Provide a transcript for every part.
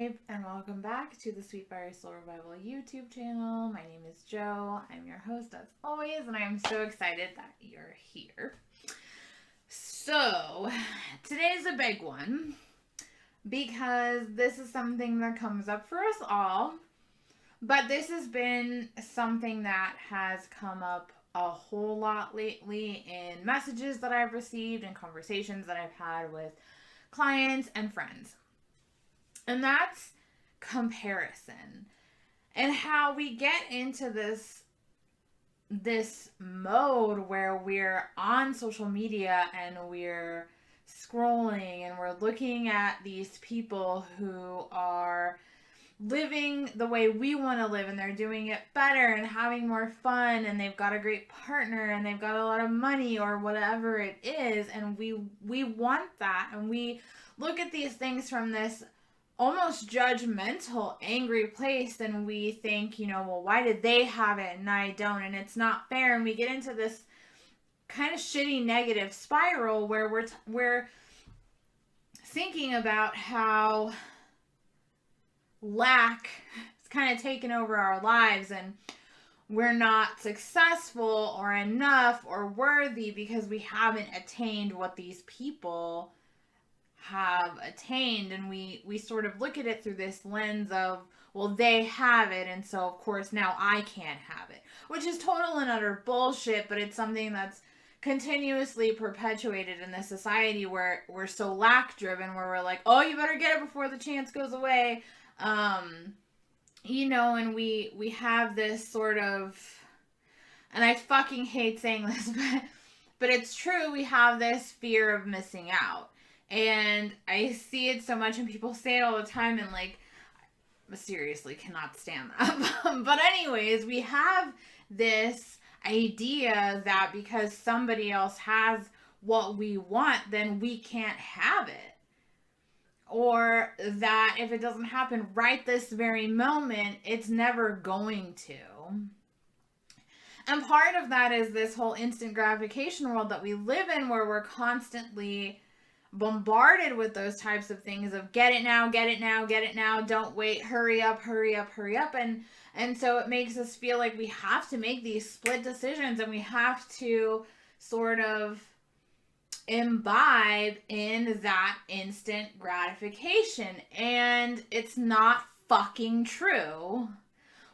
And welcome back to the Sweet Fire Soul Revival YouTube channel. My name is Jo. I'm your host as always, and I am so excited that you're here. So, today's a big one because this is something that comes up for us all, but this has been something that has come up a whole lot lately in messages that I've received and conversations that I've had with clients and friends. And that's comparison, and how we get into this mode where we're on social media and we're scrolling and we're looking at these people who are living the way we want to live, and they're doing it better and having more fun, and they've got a great partner and they've got a lot of money or whatever it is, and we want that, and we look at these things from this almost judgmental, angry place, and we think, well, why did they have it and I don't, and it's not fair, and we get into this kind of shitty negative spiral where we're thinking about how lack has kind of taken over our lives, and we're not successful or enough or worthy because we haven't attained what these people have attained, and we sort of look at it through this lens of, well, they have it, and so of course now I can't have it, which is total and utter bullshit. But it's something that's continuously perpetuated in this society where we're so lack driven, where we're like, oh, you better get it before the chance goes away. And we have this sort of, and I fucking hate saying this, but it's true, we have this fear of missing out. And I see it so much, and people say it all the time, and like, seriously cannot stand that. But anyways, we have this idea that because somebody else has what we want, then we can't have it. Or that if it doesn't happen right this very moment, it's never going to. And part of that is this whole instant gratification world that we live in, where we're constantly bombarded with those types of things of get it now, get it now, get it now, don't wait, hurry up, hurry up, hurry up. And so it makes us feel like we have to make these split decisions, and we have to sort of imbibe in that instant gratification. And it's not fucking true.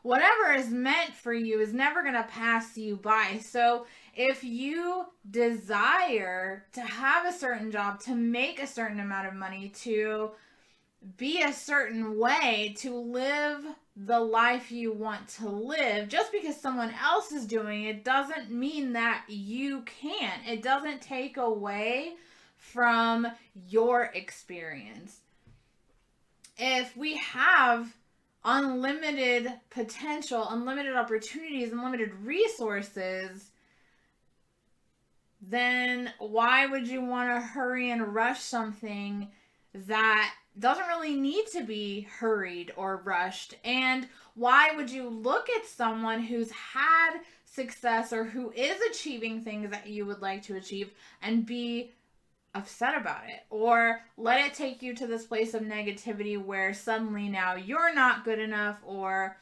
Whatever is meant for you is never going to pass you by. So if you desire to have a certain job, to make a certain amount of money, to be a certain way, to live the life you want to live, just because someone else is doing it doesn't mean that you can't. It doesn't take away from your experience. If we have unlimited potential, unlimited opportunities, unlimited resources, then why would you want to hurry and rush something that doesn't really need to be hurried or rushed? And why would you look at someone who's had success or who is achieving things that you would like to achieve and be upset about it, or let it take you to this place of negativity where suddenly now you're not good enough, or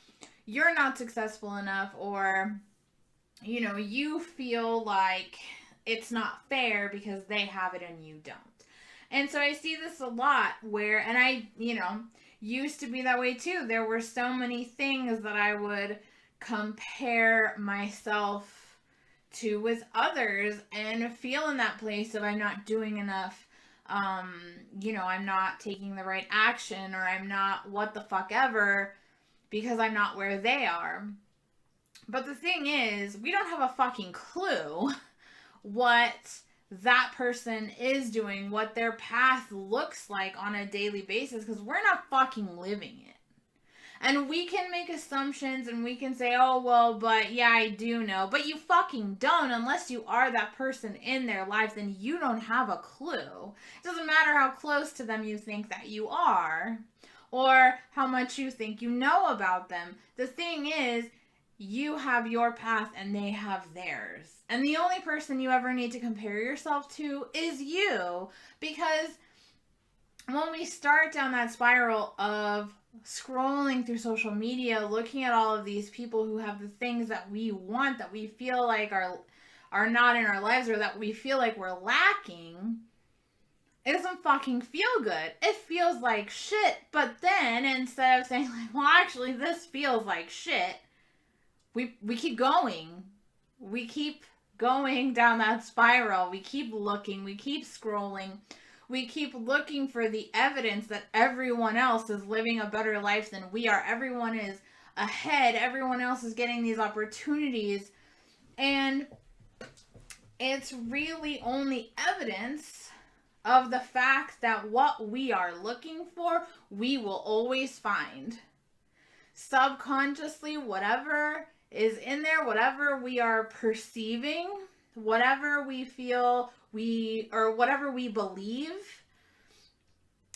you're not successful enough, or you feel like it's not fair because they have it and you don't. And so I see this a lot where, and I used to be that way too. There were so many things that I would compare myself to with others and feel in that place of, I'm not doing enough, I'm not taking the right action, or I'm not what the fuck ever because I'm not where they are. But the thing is, we don't have a fucking clue what that person is doing, what their path looks like on a daily basis, because we're not fucking living it. And we can make assumptions, and we can say, oh, well, but yeah, I do know. But you fucking don't. Unless you are that person in their life, then you don't have a clue. It doesn't matter how close to them you think that you are, or how much you think you know about them. The thing is, you have your path and they have theirs. And the only person you ever need to compare yourself to is you. Because when we start down that spiral of scrolling through social media, looking at all of these people who have the things that we want, that we feel like are not in our lives, or that we feel like we're lacking, it doesn't fucking feel good. It feels like shit. But then instead of saying like, well, actually this feels like shit, we keep going. We keep going down that spiral. We keep looking, we keep scrolling. We keep looking for the evidence that everyone else is living a better life than we are. Everyone is ahead. Everyone else is getting these opportunities. And it's really only evidence of the fact that what we are looking for, we will always find. Subconsciously, whatever is in there, whatever we are perceiving, whatever we feel or whatever we believe,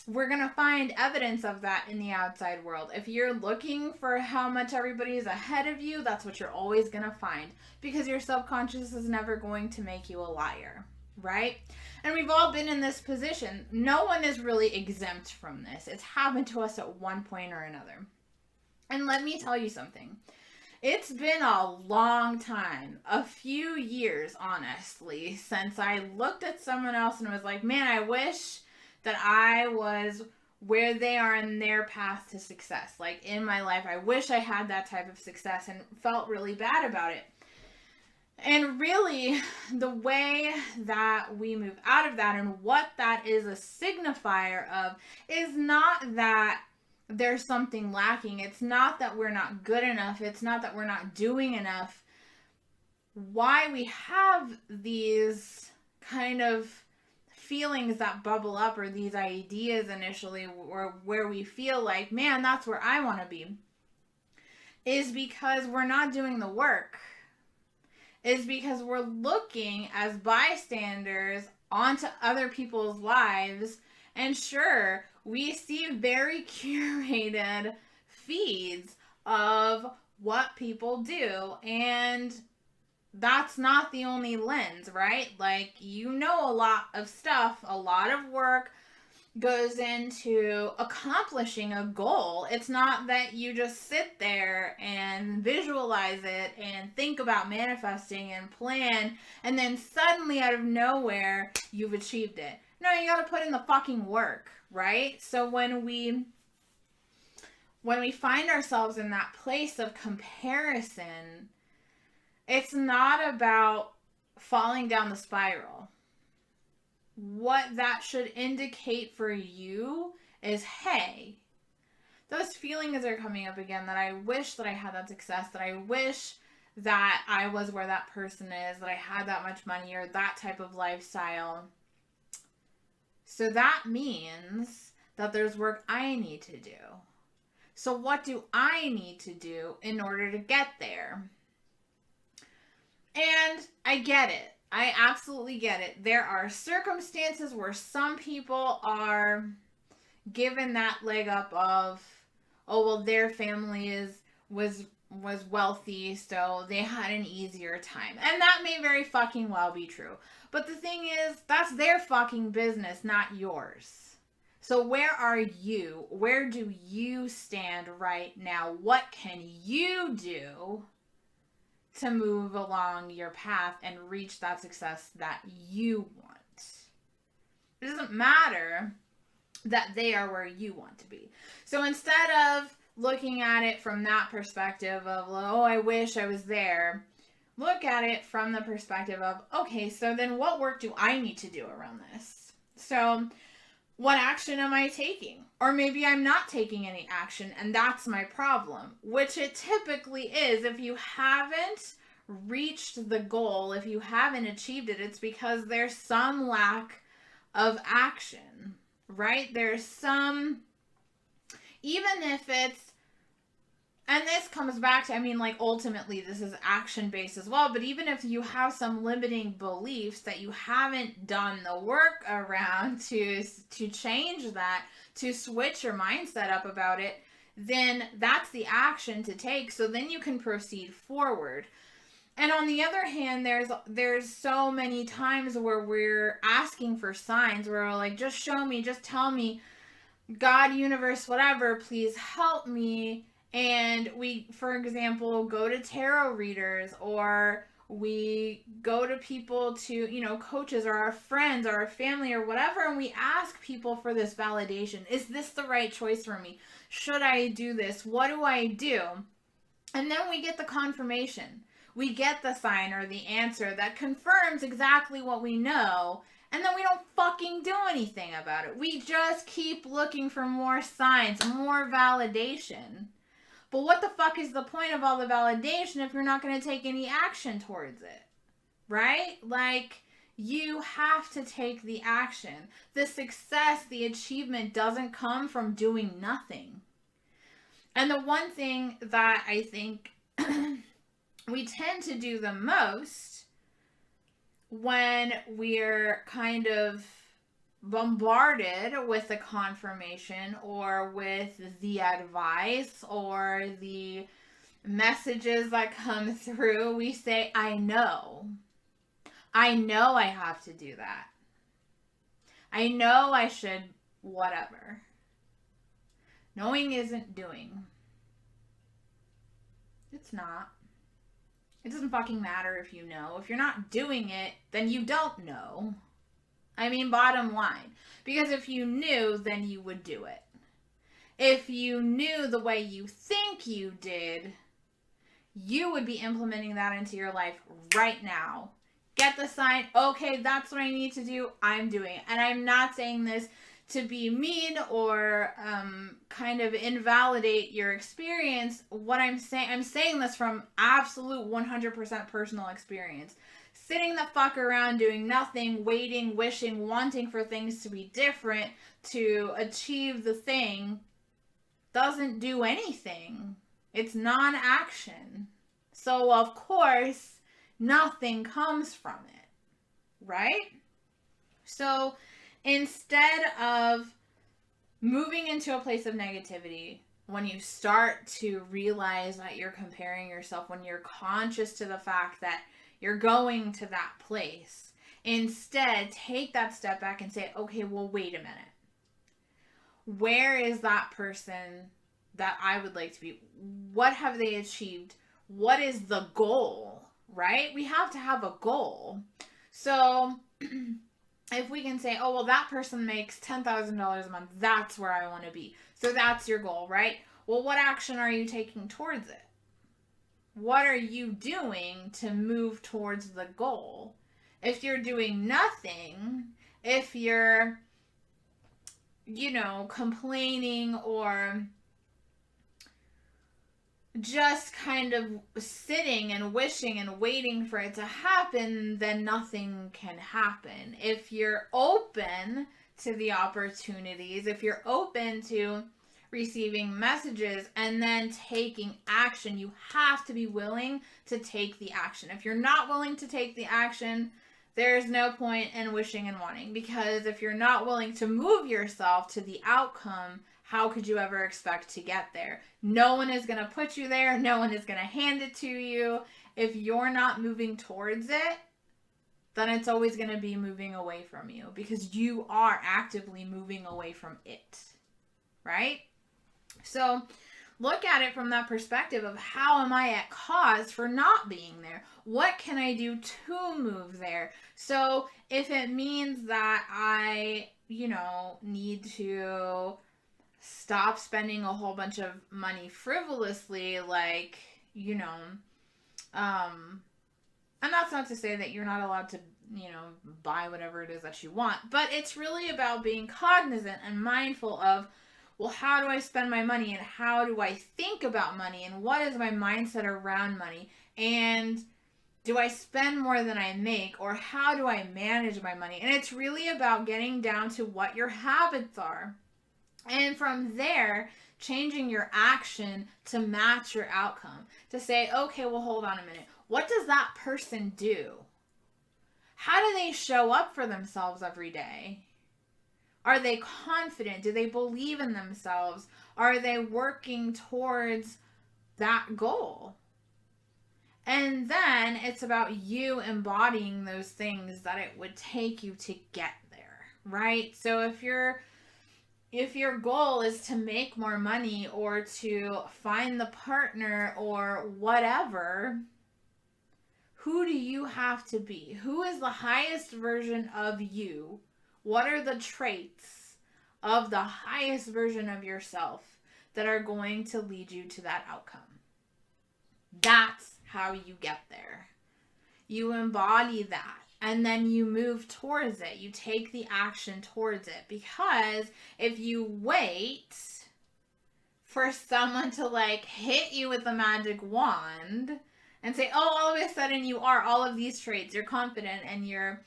we're going to find evidence of that in the outside world. If you're looking for how much everybody is ahead of you, that's what you're always going to find, because your subconscious is never going to make you a liar, right? And we've all been in this position. No one is really exempt from this. It's happened to us at one point or another. And let me tell you something. It's been a long time, a few years, honestly, since I looked at someone else and was like, man, I wish that I was where they are in their path to success. Like in my life, I wish I had that type of success, and felt really bad about it. And really, the way that we move out of that, and what that is a signifier of, is not that there's something lacking. It's not that we're not good enough. It's not that we're not doing enough. Why we have these kind of feelings that bubble up, or these ideas initially, or where we feel like, man, that's where I want to be, is because we're not doing the work. Is because we're looking as bystanders onto other people's lives. And sure, we see very curated feeds of what people do, and that's not the only lens, right? Like, you know, a lot of stuff, a lot of work goes into accomplishing a goal. It's not that you just sit there and visualize it and think about manifesting and plan, and then suddenly out of nowhere you've achieved it. No, you gotta put in the fucking work, right? So when we find ourselves in that place of comparison, it's not about falling down the spiral. What that should indicate for you is, hey, those feelings are coming up again, that I wish that I had that success, that I wish that I was where that person is, that I had that much money, or that type of lifestyle. So that means that there's work I need to do. So what do I need to do in order to get there? And I get it. I absolutely get it. There are circumstances where some people are given that leg up of, oh, well, their family was wealthy, so they had an easier time. And that may very fucking well be true. But the thing is, that's their fucking business, not yours. So where are you? Where do you stand right now? What can you do to move along your path and reach that success that you want? It doesn't matter that they are where you want to be. So instead of looking at it from that perspective of, oh, I wish I was there, look at it from the perspective of, okay, so then what work do I need to do around this? So what action am I taking? Or maybe I'm not taking any action, and that's my problem, which it typically is. If you haven't reached the goal, if you haven't achieved it, it's because there's some lack of action, right? There's some, even if it's, and this comes back to, I mean, like, ultimately this is action based as well, but even if you have some limiting beliefs that you haven't done the work around to change that, to switch your mindset up about it, then that's the action to take. So then you can proceed forward. And on the other hand, there's so many times where we're asking for signs, where we're like, just show me, just tell me. God, universe, whatever, please help me. And we, for example, go to tarot readers, or we go to people, to, coaches or our friends or our family or whatever, and we ask people for this validation. Is this the right choice for me? Should I do this? What do I do? And then we get the confirmation. We get the sign or the answer that confirms exactly what we know, and then we don't fucking do anything about it. We just keep looking for more signs, more validation. But what the fuck is the point of all the validation if you're not going to take any action towards it? Right? Like, you have to take the action. The success, the achievement doesn't come from doing nothing. And the one thing that I think we tend to do the most when we're kind of bombarded with the confirmation or with the advice or the messages that come through, we say, I know I have to do that. I know I should whatever. Knowing isn't doing. It's not. It doesn't fucking matter if you know. If you're not doing it, then you don't know. I mean, bottom line. Because if you knew, then you would do it. If you knew the way you think you did, you would be implementing that into your life right now. Get the sign. Okay, that's what I need to do. I'm doing it. And I'm not saying this to be mean or kind of invalidate your experience. What I'm saying this from absolute 100% personal experience. Sitting the fuck around doing nothing, waiting, wishing, wanting for things to be different to achieve the thing doesn't do anything. It's non-action. So of course, nothing comes from it, right? So instead of moving into a place of negativity, when you start to realize that you're comparing yourself, when you're conscious to the fact that you're going to that place, instead take that step back and say, okay, well, wait a minute. Where is that person that I would like to be? What have they achieved? What is the goal, right? We have to have a goal. So if we can say, oh, well, that person makes $10,000 a month, that's where I want to be. So that's your goal, right? Well, what action are you taking towards it? What are you doing to move towards the goal? If you're doing nothing, if you're, complaining or just kind of sitting and wishing and waiting for it to happen, then nothing can happen. If you're open to the opportunities, if you're open to receiving messages and then taking action, you have to be willing to take the action. If you're not willing to take the action, there's no point in wishing and wanting, because if you're not willing to move yourself to the outcome, how could you ever expect to get there? No one is going to put you there. No one is going to hand it to you. If you're not moving towards it, then it's always going to be moving away from you, because you are actively moving away from it, right? So look at it from that perspective of, how am I at cause for not being there? What can I do to move there? So if it means that I, need to stop spending a whole bunch of money frivolously, like, and that's not to say that you're not allowed to, buy whatever it is that you want, but it's really about being cognizant and mindful of, well, how do I spend my money, and how do I think about money, and what is my mindset around money, and do I spend more than I make, or how do I manage my money? And it's really about getting down to what your habits are. And from there, changing your action to match your outcome. To say, okay, well, hold on a minute. What does that person do? How do they show up for themselves every day? Are they confident? Do they believe in themselves? Are they working towards that goal? And then it's about you embodying those things that it would take you to get there, right? So if you're if your goal is to make more money or to find the partner or whatever, who do you have to be? Who is the highest version of you? What are the traits of the highest version of yourself that are going to lead you to that outcome? That's how you get there. You embody that. And then you move towards it. You take the action towards it. Because if you wait for someone to like hit you with a magic wand and say, oh, all of a sudden you are all of these traits, you're confident and you're,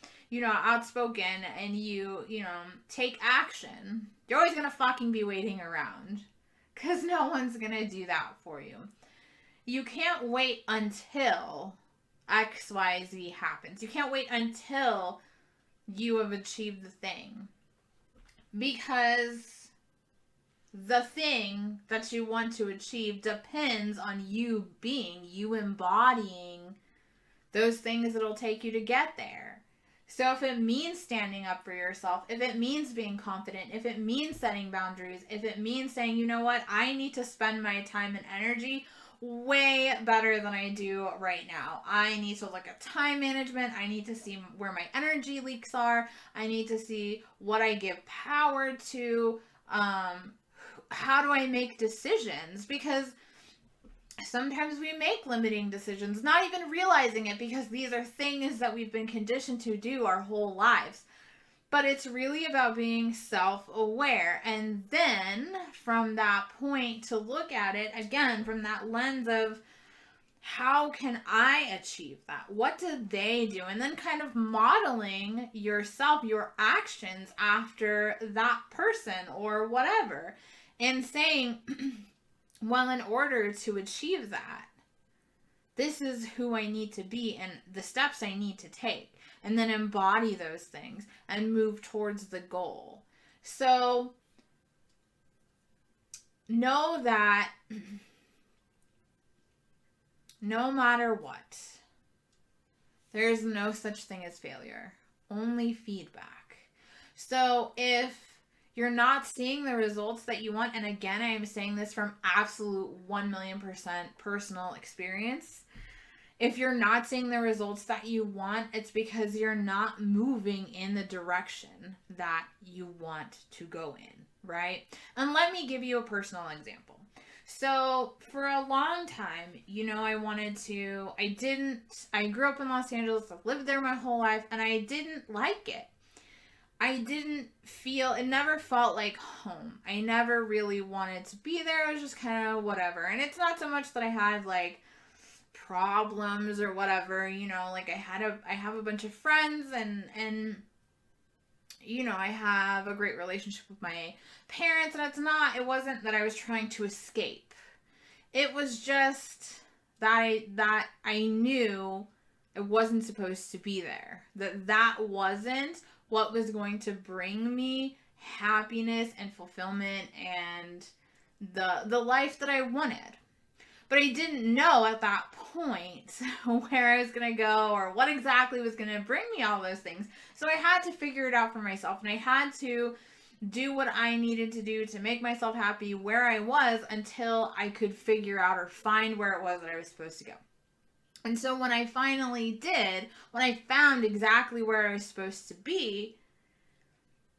outspoken and you take action, you're always going to fucking be waiting around. Because no one's going to do that for you. You can't wait until XYZ happens. You can't wait until you have achieved the thing. Because the thing that you want to achieve depends on you embodying those things that'll take you to get there. So if it means standing up for yourself, if it means being confident, if it means setting boundaries, if it means saying, you know what, I need to spend my time and energy way better than I do right now. I need to look at time management. I need to see where my energy leaks are. I need to see what I give power to. How do I make decisions? Because sometimes we make limiting decisions, not even realizing it, because these are things that we've been conditioned to do our whole lives. But it's really about being self-aware. And then from that point to look at it, again, from that lens of how can I achieve that? What did they do? And then kind of modeling yourself, your actions after that person or whatever. And saying, well, in order to achieve that, this is who I need to be and the steps I need to take. And then embody those things and move towards the goal. So know that no matter what, there's no such thing as failure, only feedback. So if you're not seeing the results that you want, and again, I am saying this from absolute 1,000,000% personal experience, if you're not seeing the results that you want, it's because you're not moving in the direction that you want to go in, right? And let me give you a personal example. So for a long time, I grew up in Los Angeles, I've lived there my whole life, and I didn't like it. It never felt like home. I never really wanted to be there. It was just kind of whatever. And it's not so much that I had like problems or whatever, like I have a bunch of friends and I have a great relationship with my parents, and it wasn't that I was trying to escape. It was just that I knew I wasn't supposed to be there. That wasn't what was going to bring me happiness and fulfillment and the life that I wanted. But I didn't know at that point where I was going to go or what exactly was going to bring me all those things. So I had to figure it out for myself, and I had to do what I needed to do to make myself happy where I was until I could figure out or find where it was that I was supposed to go. And so when I finally did, when I found exactly where I was supposed to be,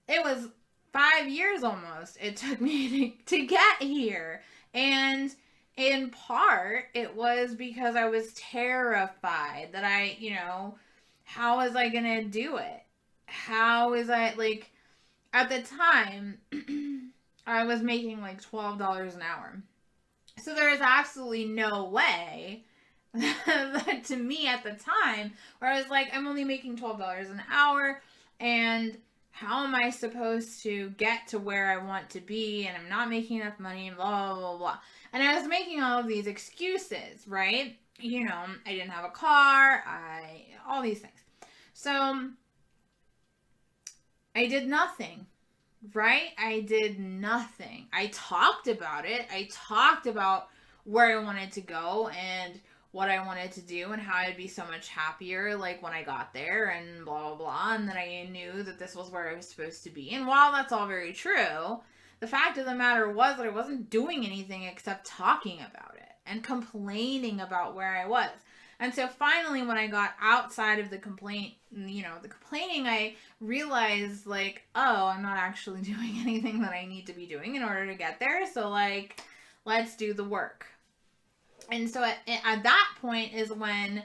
it was 5 years almost it took me to get here. And in part, it was because I was terrified that how was I going to do it? How is I, at the time, I was making like $12 an hour. So there is absolutely no way that to me at the time where I was like, I'm only making $12 an hour, and how am I supposed to get to where I want to be, and I'm not making enough money, and blah, blah, blah, blah. And I was making all of these excuses, right? I didn't have a car, all these things. So I did nothing, right? I did nothing. I talked about it. I talked about where I wanted to go and what I wanted to do and how I'd be so much happier when I got there and blah, blah, blah. And then I knew that this was where I was supposed to be. And while that's all very true, the fact of the matter was that I wasn't doing anything except talking about it and complaining about where I was. And so finally, when I got outside of the complaint, the complaining, I realized, like, oh, I'm not actually doing anything that I need to be doing in order to get there. So, like, let's do the work. And so at that point is when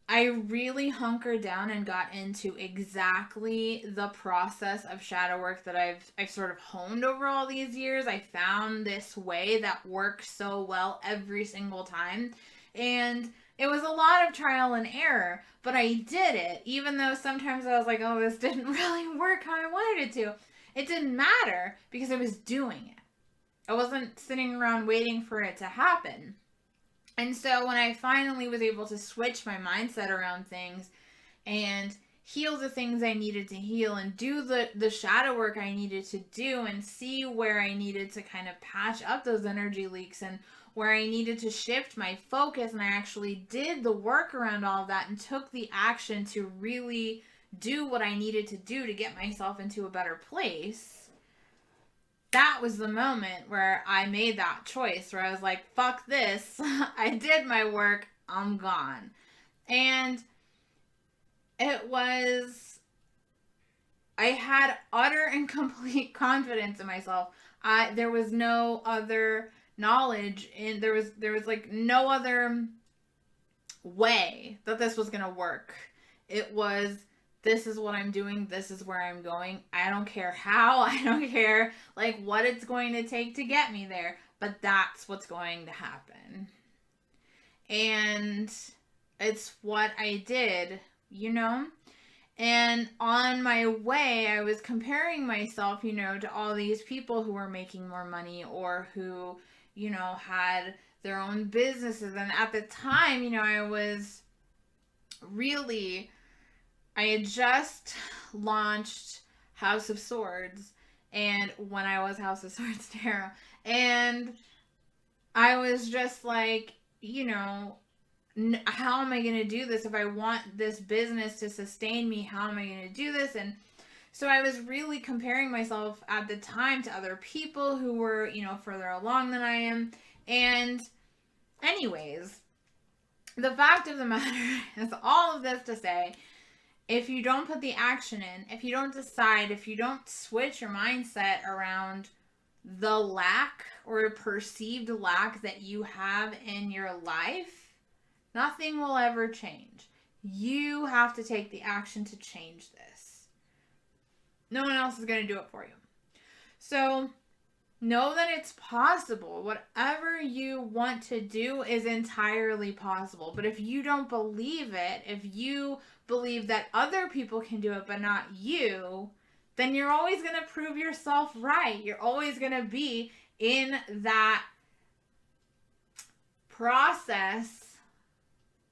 I really hunkered down and got into exactly the process of shadow work that I've sort of honed over all these years. I found this way that works so well every single time. And it was a lot of trial and error, but I did it, even though sometimes I was like, oh, this didn't really work how I wanted it to. It didn't matter because I was doing it. I wasn't sitting around waiting for it to happen. And so when I finally was able to switch my mindset around things and heal the things I needed to heal and do the shadow work I needed to do and see where I needed to kind of patch up those energy leaks and where I needed to shift my focus, and I actually did the work around all of that and took the action to really do what I needed to do to get myself into a better place. That was the moment where I made that choice, where I was like, fuck this. I did my work. I'm gone. And it was, I had utter and complete confidence in myself. There was no other knowledge, and there was like no other way that this was going to work. It was, this is what I'm doing. This is where I'm going. I don't care how. I don't care like what it's going to take to get me there, but that's what's going to happen. And it's what I did, And on my way, I was comparing myself, to all these people who were making more money or who, had their own businesses. And at the time, I had just launched House of Swords, and when I was House of Swords Tarot, and I was just like, how am I going to do this? If I want this business to sustain me, how am I going to do this? And so I was really comparing myself at the time to other people who were, further along than I am. And anyways, the fact of the matter is all of this to say, if you don't put the action in, if you don't decide, if you don't switch your mindset around the lack or perceived lack that you have in your life, nothing will ever change. You have to take the action to change this. No one else is going to do it for you. So know that it's possible. Whatever you want to do is entirely possible. But if you don't believe it, if you believe that other people can do it but not you, then you're always going to prove yourself right. You're always going to be in that process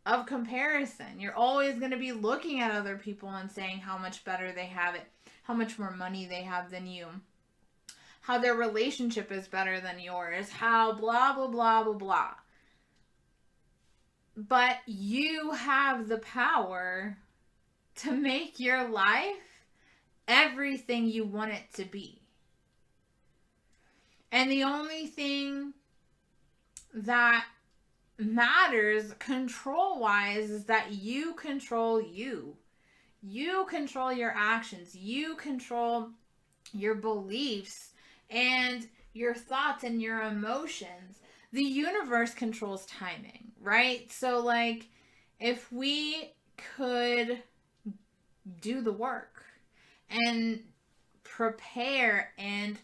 of comparison. You're always going to be looking at other people and saying how much better they have it, how much more money they have than you, how their relationship is better than yours, how blah, blah, blah, blah, blah. But you have the power to make your life everything you want it to be. And the only thing that matters control-wise is that you control you. You control your actions. You control your beliefs and your thoughts and your emotions. The universe controls timing, right? So, like, if we could do the work and prepare and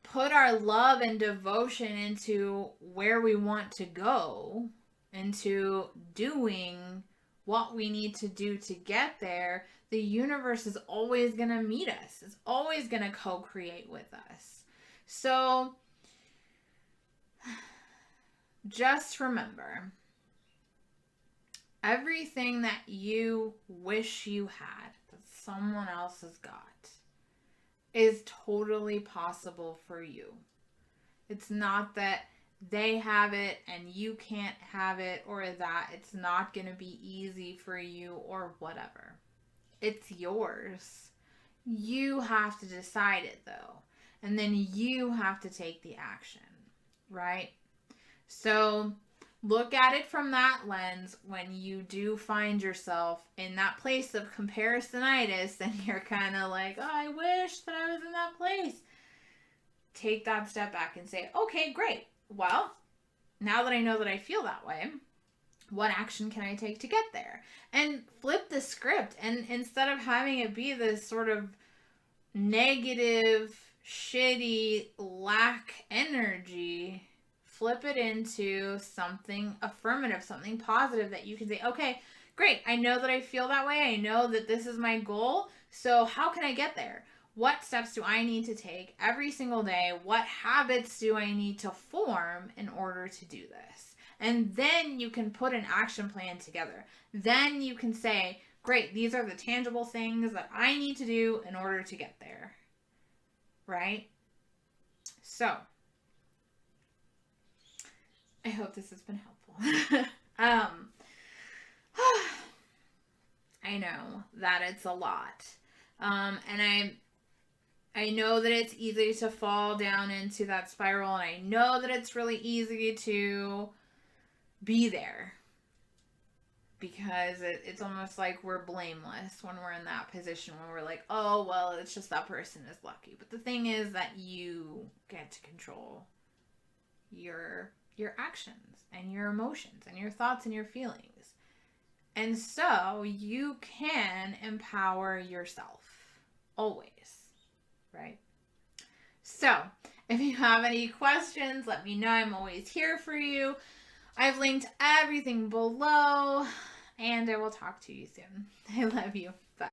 put our love and devotion into where we want to go, into doing what we need to do to get there, the universe is always going to meet us. It's always going to co-create with us. So just remember, everything that you wish you had that someone else has got is totally possible for you. It's not that they have it and you can't have it, or that it's not going to be easy for you or whatever. It's yours. You have to decide it though. and then you have to take the action, right? So look at it from that lens when you do find yourself in that place of comparisonitis and you're kind of like, oh, I wish that I was in that place. Take that step back and say, okay, great. Well, now that I know that I feel that way, what action can I take to get there? And flip the script. And instead of having it be this sort of negative, shitty, lack energy, flip it into something affirmative, something positive that you can say, okay, great. I know that I feel that way. I know that this is my goal. So how can I get there? What steps do I need to take every single day? What habits do I need to form in order to do this? And then you can put an action plan together. Then you can say, great, these are the tangible things that I need to do in order to get there. Right? So, I hope this has been helpful. I know that it's a lot. And I know that it's easy to fall down into that spiral, and I know that it's really easy to be there because it's almost like we're blameless when we're in that position when we're like, oh, well, it's just that person is lucky. But the thing is that you get to control your actions and your emotions and your thoughts and your feelings. And so you can empower yourself always, right? So if you have any questions, let me know. I'm always here for you. I've linked everything below, and I will talk to you soon. I love you.